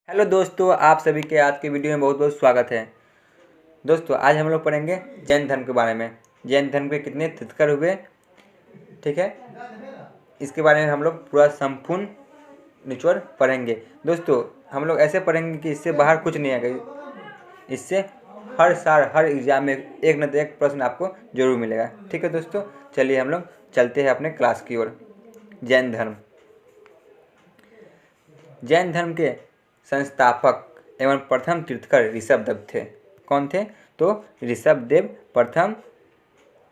Hello दोस्तों, आप सभी के आज के वीडियो में बहुत बहुत स्वागत है। दोस्तों आज हम लोग पढ़ेंगे जैन धर्म के बारे में। जैन धर्म के कितने तीर्थंकर हुए, ठीक है, इसके बारे में हम लोग पूरा संपूर्ण निचोड़ पढ़ेंगे। दोस्तों हम लोग ऐसे पढ़ेंगे कि इससे बाहर कुछ नहीं आएगा। इससे हर साल हर एग्जाम में एक न तो एक प्रश्न आपको जरूर मिलेगा। ठीक है दोस्तों, चलिए हम लोग चलते हैं अपने क्लास की ओर। जैन धर्म। जैन धर्म के संस्थापक एवं प्रथम तीर्थंकर ऋषभदेव थे। कौन थे? तो ऋषभदेव प्रथम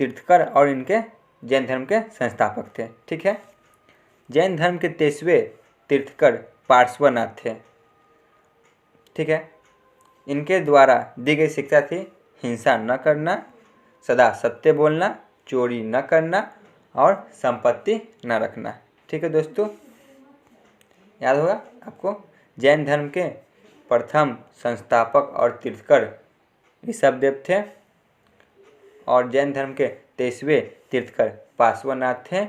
तीर्थंकर और इनके जैन धर्म के संस्थापक थे। ठीक है। जैन धर्म के 23वें तीर्थंकर पार्श्वनाथ थे। ठीक है। इनके द्वारा दी गई शिक्षा थी हिंसा न करना, सदा सत्य बोलना, चोरी न करना और संपत्ति न रखना। ठीक है दोस्तों, याद होगा आपको। जैन धर्म के प्रथम संस्थापक और तीर्थंकर ऋषभदेव थे और जैन धर्म के 23वें तीर्थंकर पार्श्वनाथ थे।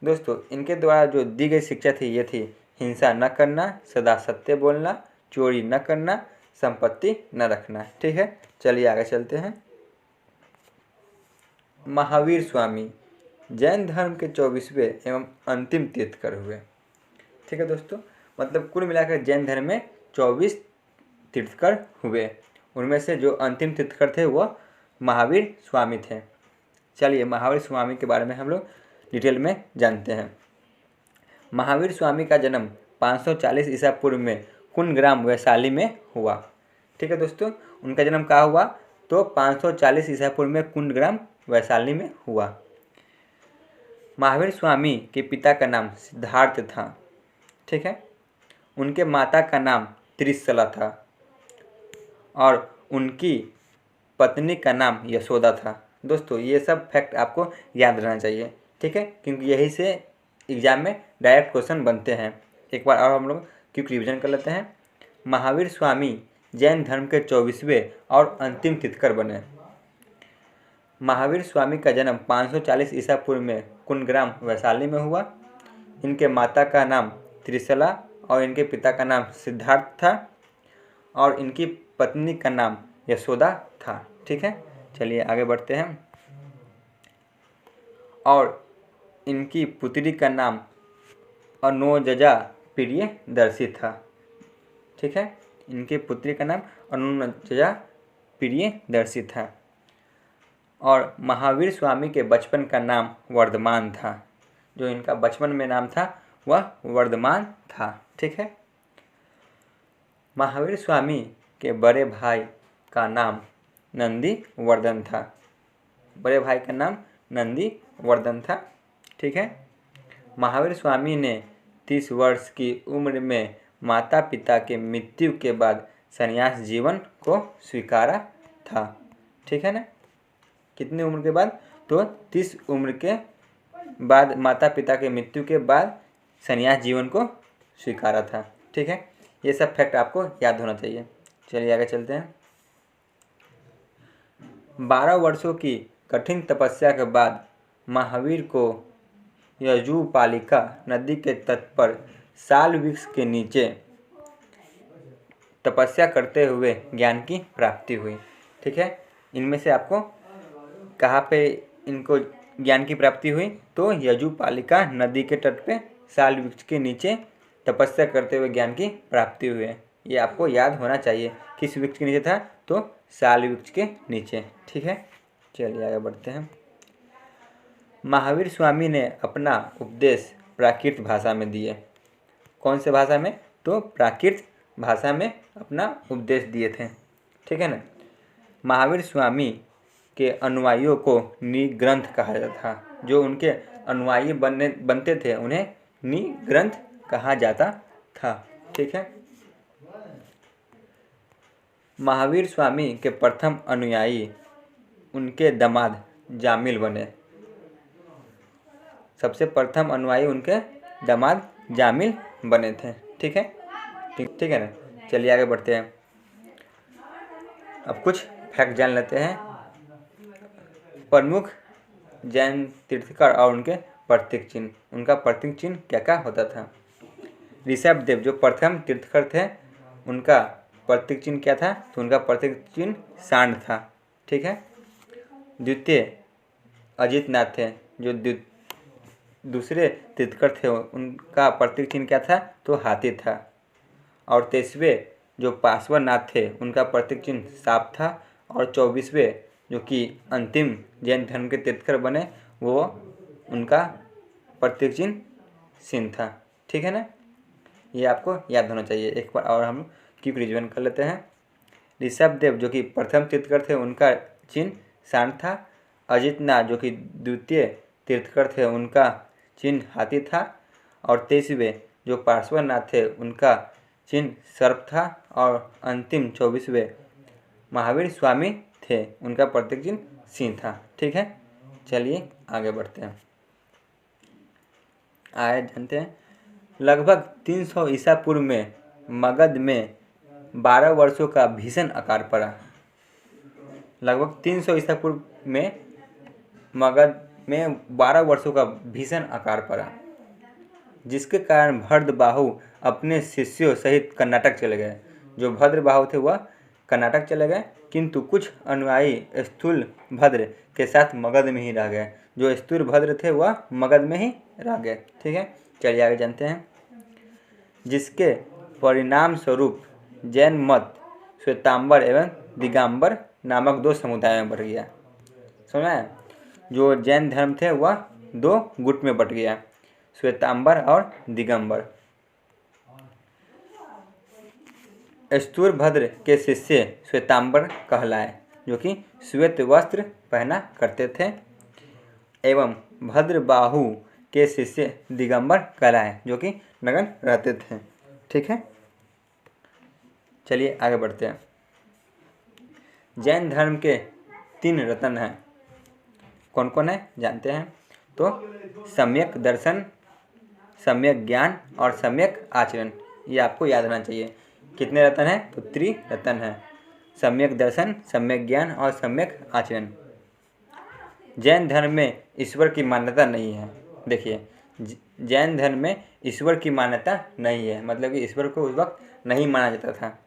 दोस्तों इनके द्वारा जो दी गई शिक्षा थी ये थी हिंसा न करना, सदा सत्य बोलना, चोरी न करना, संपत्ति न रखना। ठीक है, चलिए आगे चलते हैं। महावीर स्वामी जैन धर्म के 24वें एवं अंतिम तीर्थंकर हुए। ठीक है दोस्तों, मतलब कुल मिलाकर जैन धर्म में 24 तीर्थंकर हुए। उनमें से जो अंतिम तीर्थंकर थे वह महावीर स्वामी थे। चलिए महावीर स्वामी के बारे में हम लोग डिटेल में जानते हैं। महावीर स्वामी का जन्म 540 ईसा पूर्व में कुंडग्राम वैशाली में हुआ। ठीक है दोस्तों, उनका जन्म कहाँ हुआ? तो 540 ईसा पूर्व में कुंडग्राम वैशाली में हुआ। महावीर स्वामी के पिता का नाम सिद्धार्थ था। ठीक है। उनके माता का नाम त्रिशला था और उनकी पत्नी का नाम यशोदा था। दोस्तों ये सब फैक्ट आपको याद रहना चाहिए। ठीक है, क्योंकि यही से एग्जाम में डायरेक्ट क्वेश्चन बनते हैं। एक बार और हम लोग क्विक रिवीजन कर लेते हैं। महावीर स्वामी जैन धर्म के 24वें और अंतिम तीर्थंकर बने। महावीर स्वामी का जन्म 540 ईसा पूर्व में कुंडग्राम वैशाली में हुआ। इनके माता का नाम त्रिशला और इनके पिता का नाम सिद्धार्थ था और इनकी पत्नी का नाम यशोदा था। ठीक है, चलिए आगे बढ़ते हैं। और इनकी पुत्री का नाम अनुजजा प्रियदर्शी था। ठीक है, इनकी पुत्री का नाम अनुजजा प्रियदर्शी था और महावीर स्वामी के बचपन का नाम वर्धमान था। जो इनका बचपन में नाम था वह वर्धमान था। ठीक है। महावीर स्वामी के बड़े भाई का नाम नंदी वर्धन था। बड़े भाई का नाम नंदी वर्धन था। ठीक है। महावीर स्वामी ने 30 वर्ष की उम्र में माता पिता के मृत्यु के बाद संन्यास जीवन को स्वीकारा था। ठीक है ना, कितनी उम्र के बाद? तो 30 उम्र के बाद माता पिता के मृत्यु के बाद संन्यास जीवन को स्वीकारा था। ठीक है, ये सब फैक्ट आपको याद होना चाहिए। चलिए आगे चलते हैं। 12 वर्षों की कठिन तपस्या के बाद महावीर को यजुपालिका नदी के तट पर साल वृक्ष के नीचे तपस्या करते हुए ज्ञान की प्राप्ति हुई। ठीक है, इनमें से आपको कहाँ पे इनको ज्ञान की प्राप्ति हुई? तो यजुपालिका नदी के तट पे साल वृक्ष के नीचे तपस्या करते हुए ज्ञान की प्राप्ति हुई है। ये आपको याद होना चाहिए। किस वृक्ष के नीचे था? तो साल वृक्ष के नीचे। ठीक है, चलिए आगे बढ़ते हैं। महावीर स्वामी ने अपना उपदेश प्राकृत भाषा में दिए। कौन से भाषा में? तो प्राकृत भाषा में अपना उपदेश दिए थे। ठीक है ना। महावीर स्वामी के अनुयायियों को निग्रंथ कहा जाता था। जो उनके अनुयायी बनते थे उन्हें निग्रंथ कहा जाता था। ठीक है। महावीर स्वामी के प्रथम अनुयायी उनके दामाद जामिल बने। सबसे प्रथम अनुयायी उनके दामाद जामिल बने थे। ठीक है, ठीक है ना। चलिए आगे बढ़ते हैं। अब कुछ फैक्ट जान लेते हैं। प्रमुख जैन तीर्थंकर और उनके प्रतीक चिन्ह। उनका प्रतीक चिन्ह क्या क्या होता था? ऋषभदेव जो प्रथम तीर्थंकर थे उनका प्रतीक चिन्ह क्या था? तो उनका प्रतीक चिन्ह सांड था। ठीक है। द्वितीय अजितनाथ थे, जो दूसरे तीर्थकर थे, उनका प्रतीक चिन्ह क्या था? तो हाथी था। और 23वें जो पार्श्वनाथ थे, उनका प्रतीक चिन्ह सांप था। और 24वें जो कि अंतिम जैन धर्म के तीर्थकर बने, वो उनका प्रतीक चिन्ह सिंह था। ठीक है ना? ये आपको याद होना चाहिए। एक बार और हम क्विक रिवीजन कर लेते हैं। ऋषभदेव जो कि प्रथम तीर्थकर थे, उनका चिन्ह सांड था। अजितनाथ जो कि द्वितीय तीर्थकर थे, उनका चिन्ह हाथी था। और 23वें जो पार्श्वनाथ थे, उनका चिन्ह सर्प था। और अंतिम 24वें महावीर स्वामी थे, उनका प्रतीक चिन्ह सिंह था। ठीक है। चलिए आगे बढ़ते हैं। आए जानते हैं। लगभग 300 ईसा पूर्व में मगध में 12 वर्षों का भीषण अकाल पड़ा। लगभग 300 ईसा पूर्व में मगध में 12 वर्षों का भीषण अकाल पड़ा, जिसके कारण भद्रबाहु अपने शिष्यों सहित कर्नाटक चले गए। जो भद्रबाहु थे वह कर्नाटक चले गए, किंतु कुछ अनुयायी स्थूलभद्र के साथ मगध में ही रह गए। जो स्थूलभद्र थे वह मगध में ही रह गए। ठीक है। चलिए आगे जानते हैं। जिसके परिणाम स्वरूप जैन मत श्वेतांबर एवं दिगंबर नामक दो समुदाय में बढ़ गया। समझ में? जो जैन धर्म थे वह दो गुट में बट गया, श्वेतांबर और दिगंबर। स्थूलभद्र के शिष्य श्वेतांबर कहलाए, जो कि श्वेत वस्त्र पहना करते थे, एवं भद्रबाहु के शिष्य दिगंबर कहलाए, जो कि नग्न रहते थे। ठीक है। चलिए आगे बढ़ते हैं। जैन धर्म के 3 रत्न हैं। कौन कौन है जानते हैं? तो सम्यक दर्शन, सम्यक ज्ञान और सम्यक आचरण। ये आपको याद रहना चाहिए। कितने रत्न हैं? तो 3 रत्न हैं। सम्यक दर्शन, सम्यक ज्ञान और सम्यक आचरण। जैन धर्म में ईश्वर की मान्यता नहीं है। देखिए, जैन धर्म में ईश्वर की मान्यता नहीं है, मतलब कि ईश्वर को उस वक्त नहीं माना जाता था।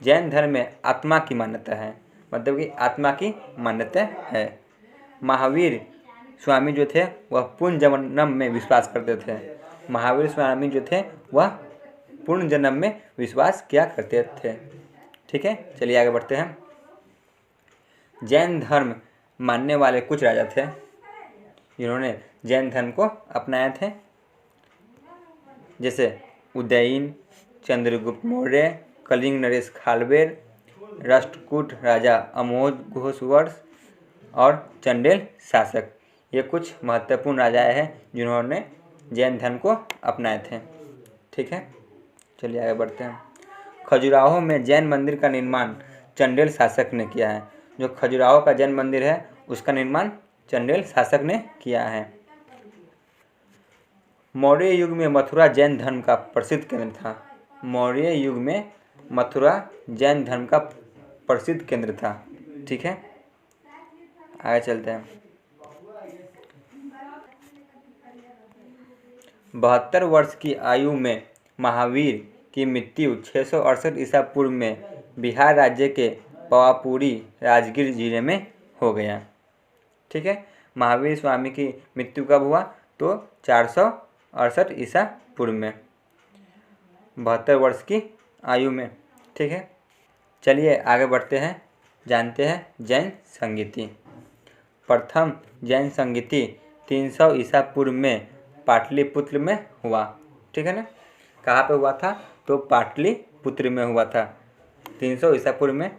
जैन धर्म में आत्मा की मान्यता है, मतलब कि आत्मा की मान्यता है। महावीर स्वामी जो थे वह पुनर्जन्म में विश्वास करते थे। महावीर स्वामी जो थे वह पुनर्जन्म में विश्वास किया करते थे। ठीक है। चलिए आगे बढ़ते हैं। जैन धर्म मानने वाले कुछ राजा थे जिन्होंने जैन धर्म को अपनाए थे, जैसे उदयन, चंद्रगुप्त मौर्य, कलिंग नरेश खालवेर, राष्ट्रकूट राजा अमोघ घोषवर्ष और चंडेल शासक। ये कुछ महत्वपूर्ण राजाएं हैं जिन्होंने जैन धर्म को अपनाए थे। ठीक है। चलिए आगे बढ़ते हैं। खजुराहो में जैन मंदिर का निर्माण चंडेल शासक ने किया है। जो खजुराहो का जैन मंदिर है उसका निर्माण चंडेल शासक ने किया है। मौर्य युग में मथुरा जैन धर्म का प्रसिद्ध केंद्र था। मौर्य युग में मथुरा जैन धर्म का प्रसिद्ध केंद्र था। ठीक है। आगे चलते हैं। 72 वर्ष की आयु में महावीर की मृत्यु 668 ईसा पूर्व में बिहार राज्य के पावापुरी राजगीर जिले में हो गया। ठीक है। महावीर स्वामी की मृत्यु कब हुआ? तो 468 ईसा पूर्व में, 72 वर्ष की आयु में। ठीक है। चलिए आगे बढ़ते हैं, जानते हैं जैन संगीति। प्रथम जैन संगीति 300 ईसा पूर्व में पाटलिपुत्र में हुआ। ठीक है ना? कहाँ पे हुआ था? तो पाटलिपुत्र में हुआ था 300 ईसा पूर्व में।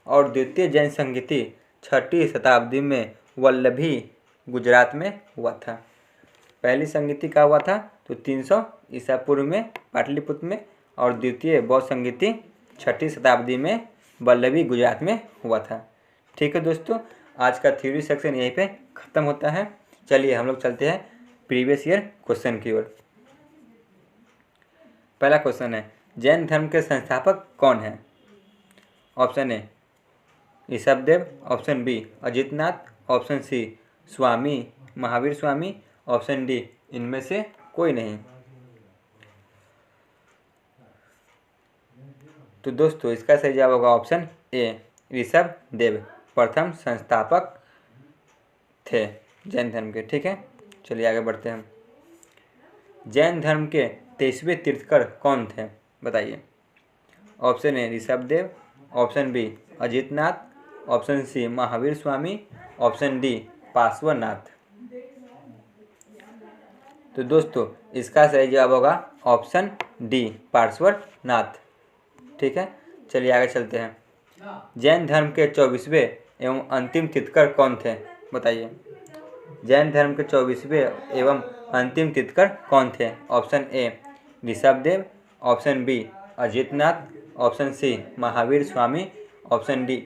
और द्वितीय जैन संगीति 6ठी शताब्दी में वल्लभी गुजरात में हुआ था। पहली संगीति का हुआ था तो 300 ईसा पूर्व में पाटलिपुत्र में, और द्वितीय बौद्ध संगीति 6ठी शताब्दी में वल्लभी गुजरात में हुआ था। ठीक है दोस्तों, आज का थ्योरी सेक्शन यहीं पे ख़त्म होता है। चलिए हम लोग चलते हैं प्रीवियस ईयर क्वेश्चन की ओर। पहला क्वेश्चन है, जैन धर्म के संस्थापक कौन है? Option A Rishabhdev, option B Ajitnath, option C Swami Mahavir Swami, option D इनमें से कोई नहीं। तो दोस्तों इसका सही जवाब होगा ऑप्शन ए, ऋषभ देव प्रथम संस्थापक थे जैन धर्म के। ठीक है, चलिए आगे बढ़ते हैं। जैन धर्म के 23वें तीर्थकर कौन थे, बताइए। Option A Rishabh Dev, option B Ajitnath, option C Mahavir Swami, option D Parshvanath. तो दोस्तों इसका सही जवाब होगा ऑप्शन डी, पार्श्वनाथ। ठीक है, चलिए आगे चलते हैं। जैन धर्म के 24वें एवं अंतिम तीर्थकर कौन थे, बताइए। जैन धर्म के 24वें एवं अंतिम तीर्थकर कौन थे। Option A Rishabh Dev, option B Ajitnath, option C Mahavir Swami, option D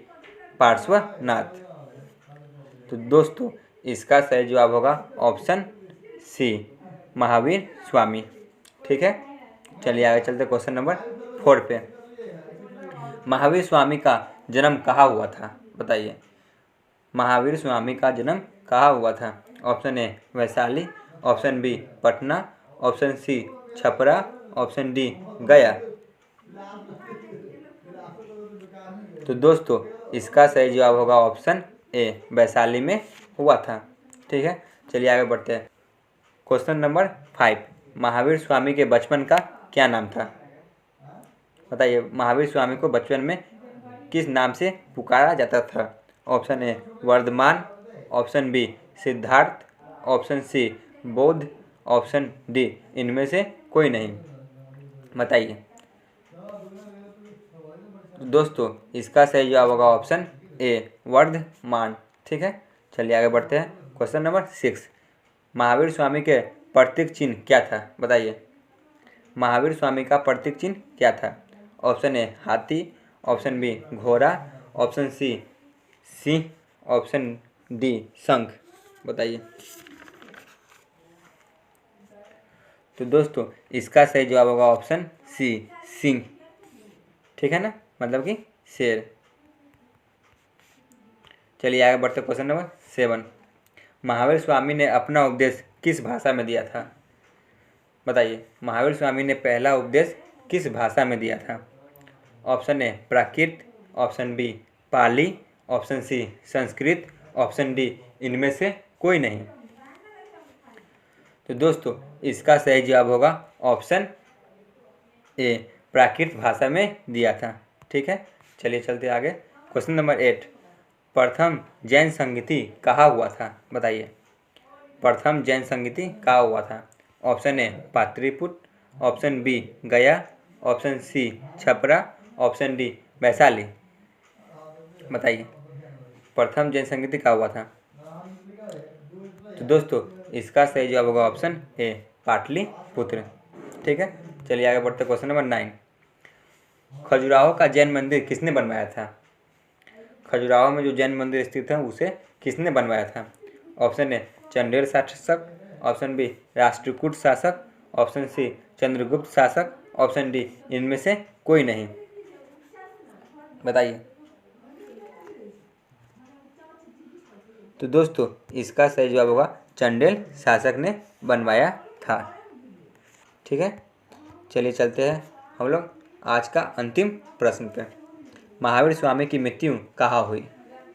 Parshvanath. तो दोस्तों इसका सही जवाब होगा ऑप्शन सी, महावीर स्वामी। ठीक है, चलिए आगे चलते क्वेश्चन नंबर 4 पे। महावीर स्वामी का जन्म कहाँ हुआ था, बताइए। महावीर स्वामी का जन्म कहाँ हुआ था। Option A Vaishali, option B Patna, option C Chhapra, option D Gaya. तो दोस्तों इसका सही जवाब होगा ऑप्शन ए, वैशाली में हुआ था। ठीक है, चलिए आगे बढ़ते हैं। क्वेश्चन नंबर 5, महावीर स्वामी के बचपन का क्या नाम था, बताइए। महावीर स्वामी को बचपन में किस नाम से पुकारा जाता था। Option A Vardhaman, option B Siddharth, option C Bodh, option D इनमें से कोई नहीं, बताइए। दोस्तों इसका सही जवाब होगा ऑप्शन ए, वर्धमान। ठीक है, चलिए आगे बढ़ते हैं। क्वेश्चन नंबर 6, महावीर स्वामी के प्रतीक चिन्ह क्या था, बताइए। महावीर स्वामी का प्रतीक चिन्ह क्या था। ऑप्शन ए हाथी, ऑप्शन बी घोड़ा, ऑप्शन सी सिंह, ऑप्शन डी शंख, बताइए। तो दोस्तों इसका सही जवाब होगा ऑप्शन सी, सिंह। ठीक है ना, मतलब कि शेर। चलिए आगे बढ़ते क्वेश्चन नंबर 7, महावीर स्वामी ने अपना उपदेश किस भाषा में दिया था, बताइए। महावीर स्वामी ने पहला उपदेश किस भाषा में दिया था। Option A Prakrit, option B Pali, option C Sanskrit, option D इनमें से कोई नहीं। तो दोस्तों इसका सही जवाब होगा ऑप्शन ए, प्राकृत भाषा में दिया था। ठीक है, चलिए चलते आगे। क्वेश्चन नंबर 8, प्रथम जैन संगीति कहाँ हुआ था, बताइए। प्रथम जैन संगीति कहाँ हुआ था। Option A Pataliputra, option B Gaya, option C Chhapra, option D Vaishali, बताइए। प्रथम जैन संगीति कहाँ हुआ था। तो दोस्तों इसका सही जवाब होगा ऑप्शन ए, पाटलिपुत्र। ठीक है, चलिए आगे बढ़ते क्वेश्चन नंबर 9, खजुराहो का जैन मंदिर किसने बनवाया था। खजुराहो में जो जैन मंदिर स्थित है उसे किसने बनवाया था। ऑप्शन ए चंदेल शासक, ऑप्शन बी राष्ट्रकूट शासक, ऑप्शन सी चंद्रगुप्त शासक, ऑप्शन डी इनमें से कोई नहीं, बताइए। तो दोस्तों इसका सही जवाब होगा चंदेल शासक ने बनवाया था। ठीक है, चलिए चलते हैं हम लोग आज का अंतिम प्रश्न पे। महावीर स्वामी की मृत्यु कहाँ हुई,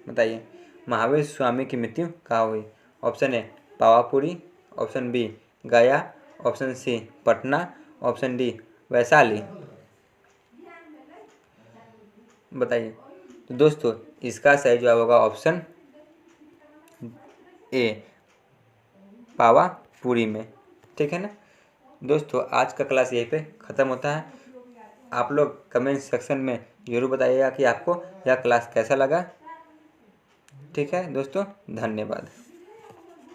बताइए। महावीर स्वामी की मृत्यु कहाँ हुई। Option A Pawapuri, option B Gaya, option C Patna, option D Vaishali, बताइए। तो दोस्तों इसका सही जवाब होगा ऑप्शन ए, पावापुरी में। ठीक है ना दोस्तों, आज का क्लास यहीं पे ख़त्म होता है। आप लोग कमेंट सेक्शन में ज़रूर बताइएगा कि आपको यह क्लास कैसा लगा। ठीक है दोस्तों, धन्यवाद।